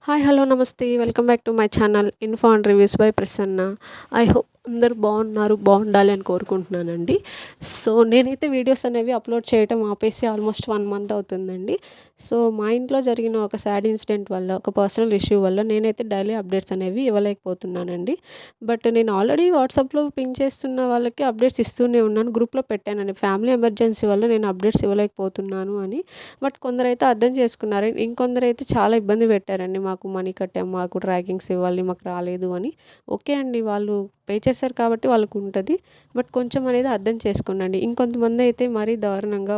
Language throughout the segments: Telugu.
హాయ్! హలో! నమస్తే. Welcome back to my channel info and reviews by Prasanna. I hope అందరూ బాగున్నారు, బాగుండాలి అని కోరుకుంటున్నానండి. సో, నేనైతే వీడియోస్ అనేవి అప్‌లోడ్ చేయటం ఆపేసి ఆల్మోస్ట్ 1 మంత్ అవుతుందండి. సో, మా ఇంట్లో జరిగిన ఒక సాడ్ ఇన్సిడెంట్ వల్ల, ఒక పర్సనల్ ఇష్యూ వల్ల నేనైతే డైలీ అప్డేట్స్ అనేవి ఇవ్వలేకపోతున్నానండి. బట్ నేను ఆల్రెడీ వాట్సాప్‌లో పింగ్ చేస్తున్న వాళ్ళకి అప్డేట్స్ ఇస్తూనే ఉన్నాను. గ్రూప్‌లో పెట్టానండి. ఫ్యామిలీ ఎమర్జెన్సీ వల్ల నేను అప్డేట్స్ ఇవ్వలేకపోతున్నాను అని. బట్ కొందరైతే అర్థం చేసుకున్నారు. ఇంకొందరైతే చాలా ఇబ్బంది పెట్టారండి. మాకు మనీ కట్టాము, మాకు ట్రాకింగ్స్ ఇవ్వాలి, మాకు రాలేదు అని. ఓకే అండి. వాళ్ళు పే చేశారు కాబట్టి వాళ్ళకుంటది. బట్ కొంచెం అనేది అర్థం చేసుకోండండి. ఇంకొంతమందయితే మరీ దారుణంగా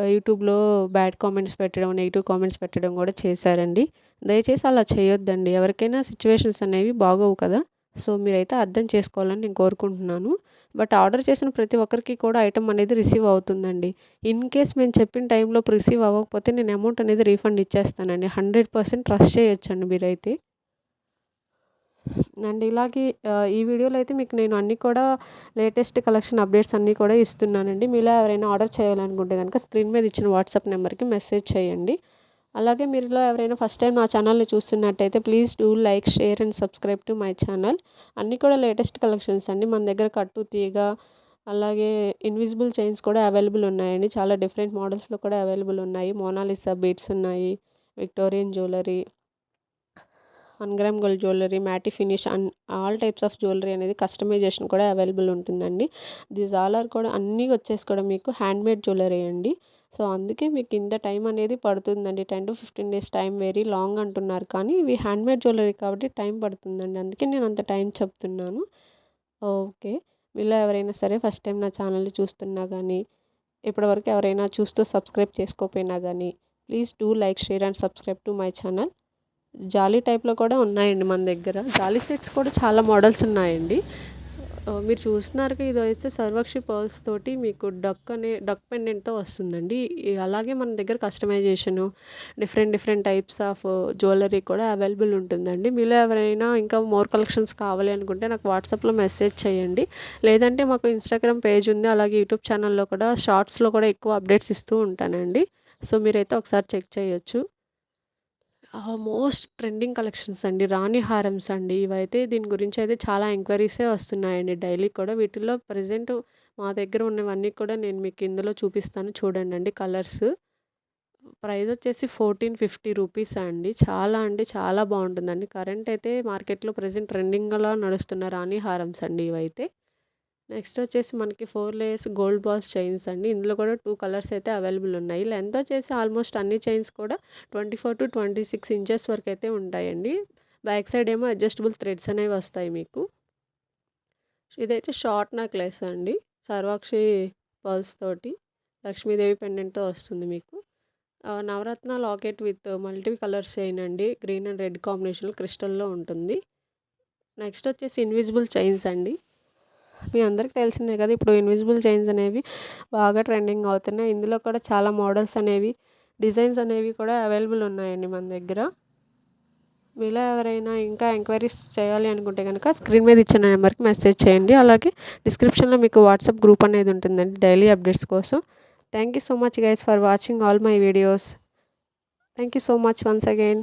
యూట్యూబ్‌లో బ్యాడ్ కామెంట్స్ పెట్టడం, నెగెటివ్ కామెంట్స్ పెట్టడం గూడా చేశారండి. దయచేసి అలా చేయొద్దండి. ఎవరికైనా సిట్యుయేషన్స్ అనేవి బాగోవు కదా! సో, మీరైతే అర్థం చేసుకోవాలని నేను కోరుకుంటున్నాను. బట్ ఆర్డర్ చేసిన ప్రతి ఒక్కరికి కూడా ఐటెమ్ అనేది రిసీవ్ అవుతుందండి. ఇన్ కేస్ మేము చెప్పిన టైంలో రిసీవ్ అవ్వకపోతే నేను అమౌంట్ అనేది రీఫండ్ ఇచ్చేస్తానండి. 100% ట్రస్ట్ చేయొచ్చండి మీరైతే. అండ్ ఇలాగే ఈ వీడియోలో అయితే మీకు నేను అన్నీ కూడా లేటెస్ట్ కలెక్షన్ అప్డేట్స్ అన్నీ కూడా ఇస్తున్నానండి. మీలో ఎవరైనా ఆర్డర్ చేయాలనుకుంటే గనుక స్క్రీన్ మీద ఇచ్చిన వాట్సాప్ నెంబర్‌కి మెసేజ్ చేయండి. అలాగే మీలో ఎవరైనా ఫస్ట్ టైం నా ఛానల్‌ని చూస్తున్నట్టయితే please do like, share and subscribe to my channel. అన్నీ కూడా లేటెస్ట్ కలెక్షన్స్ అండి. మన దగ్గర కట్టు, తీగ అలాగే ఇన్విజిబుల్ చైన్స్ కూడా అవైలబుల్ ఉన్నాయండి. చాలా డిఫరెంట్ మోడల్స్‌లో కూడా అవైలబుల్ ఉన్నాయి. మోనాలిసా బీడ్స్ ఉన్నాయి. Victorian jewellery, 1 gram gold jewellery, మ్యాటి finish all types of jewellery అనేది కస్టమైజేషన్ కూడా అవైలబుల్ ఉంటుందండి. దీస్ ఆల్ ఆర్ కూడా అన్నీ వచ్చేసి కూడా మీకు హ్యాండ్‌మేడ్ జ్యువెలరీ అండి. సో, అందుకే మీకు ఇంత టైం అనేది పడుతుందండి. 10-15 డేస్ టైం వెరీ లాంగ్ అంటున్నారు. కానీ ఇవి హ్యాండ్‌మేడ్ జ్యువెలరీ కాబట్టి టైం పడుతుందండి. అందుకే నేను అంత టైం చెప్తున్నాను. ఓకే. మీలో ఎవరైనా సరే ఫస్ట్ టైం నా ఛానల్‌ని చూస్తున్నా గానీ, ఇప్పటివరకు ఎవరైనా చూస్తూ సబ్స్క్రైబ్ చేసుకోకపోయినా గానీ, please do like, share and subscribe to my channel. Jolly టైప్‌లో కూడా ఉన్నాయండి మన దగ్గర. జాలీ సెట్స్ కూడా చాలా మోడల్స్ ఉన్నాయండి. మీరు చూస్తున్నారుగా ఇదైతే సర్వక్షి పర్ల్స్ తోటి మీకు డక్ పెండెంట్‌తో వస్తుందండి. అలాగే మన దగ్గర customization, different different types of jewellery కూడా అవైలబుల్ ఉంటుందండి. మీలో ఎవరైనా ఇంకా మోర్ కలెక్షన్స్ కావాలి అనుకుంటే నాకు వాట్సాప్‌లో మెసేజ్ చేయండి. లేదంటే మాకు ఇన్‌స్టాగ్రామ్ పేజ్ ఉంది. అలాగే యూట్యూబ్ ఛానల్‌లో కూడా షార్ట్స్‌లో కూడా ఎక్కువ అప్డేట్స్ ఇస్తూ ఉంటానండి. సో, మీరైతే ఒకసారి చెక్ చేయొచ్చు. మోస్ట్ ట్రెండింగ్ కలెక్షన్స్ అండి. రాణి హారమ్స్ అండి. ఇవైతే దీని గురించి అయితే చాలా ఎంక్వైరీసే వస్తున్నాయండి డైలీ కూడా. వీటిల్లో ప్రెజెంట్ మా దగ్గర ఉన్నవన్నీ కూడా నేను మీకు ఇందులో చూపిస్తాను చూడండండి కలర్స్. ప్రైస్ వచ్చేసి 1450 రూపీసా అండి. చాలా అంటే చాలా బాగుంటుందండి. కరెంట్ అయితే మార్కెట్‌లో ప్రెజెంట్ ట్రెండింగ్‌లో నడుస్తున్న రాణి హారమ్స్ అండి ఇవైతే. నెక్స్ట్ వచ్చేసి మనకి 4 లేయర్స్ గోల్డ్ బాల్స్ చైన్స్ అండి. ఇందులో కూడా 2 కలర్స్ అయితే అవైలబుల్ ఉన్నాయి. లెంత్ వచ్చేసి ఆల్మోస్ట్ అన్ని చైన్స్ కూడా 24-26 ఇంచెస్ వరకైతే ఉంటాయండి. బ్యాక్ సైడ్ ఏమో అడ్జస్టబుల్ థ్రెడ్స్ అనేవి వస్తాయి మీకు. ఇదైతే షార్ట్ నెక్లెస్ అండి. సర్వాక్షి పర్ల్స్ తోటి లక్ష్మీదేవి పెండెంట్‌తో వస్తుంది మీకు. Navaratna locket with multi colours chain అండి. గ్రీన్ అండ్ రెడ్ కాంబినేషన్‌లో క్రిస్టల్‌లో ఉంటుంది. నెక్స్ట్ వచ్చేసి ఇన్విజిబుల్ చైన్స్ అండి. మీ అందరికి తెలిసిందే కదా! ఇప్పుడు ఇన్విజిబుల్ చైన్స్ అనేవి బాగా ట్రెండింగ్ అవుతున్నాయి. ఇందులో కూడా చాలా మోడల్స్ అనేవి, డిజైన్స్ అనేవి కూడా అవైలబుల్ ఉన్నాయండి మన దగ్గర. మీలో ఎవరైనా ఇంకా ఎంక్వైరీస్ చేయాలి అనుకుంటే గనక స్క్రీన్ మీద ఇచ్చిన నెంబర్‌కి మెసేజ్ చేయండి. అలాగే డిస్క్రిప్షన్‌లో మీకు వాట్సాప్ గ్రూప్ అనేది ఉంటుందండి డైలీ అప్డేట్స్ కోసం. Thank you so much guys for watching all my videos. Thank you so much once again.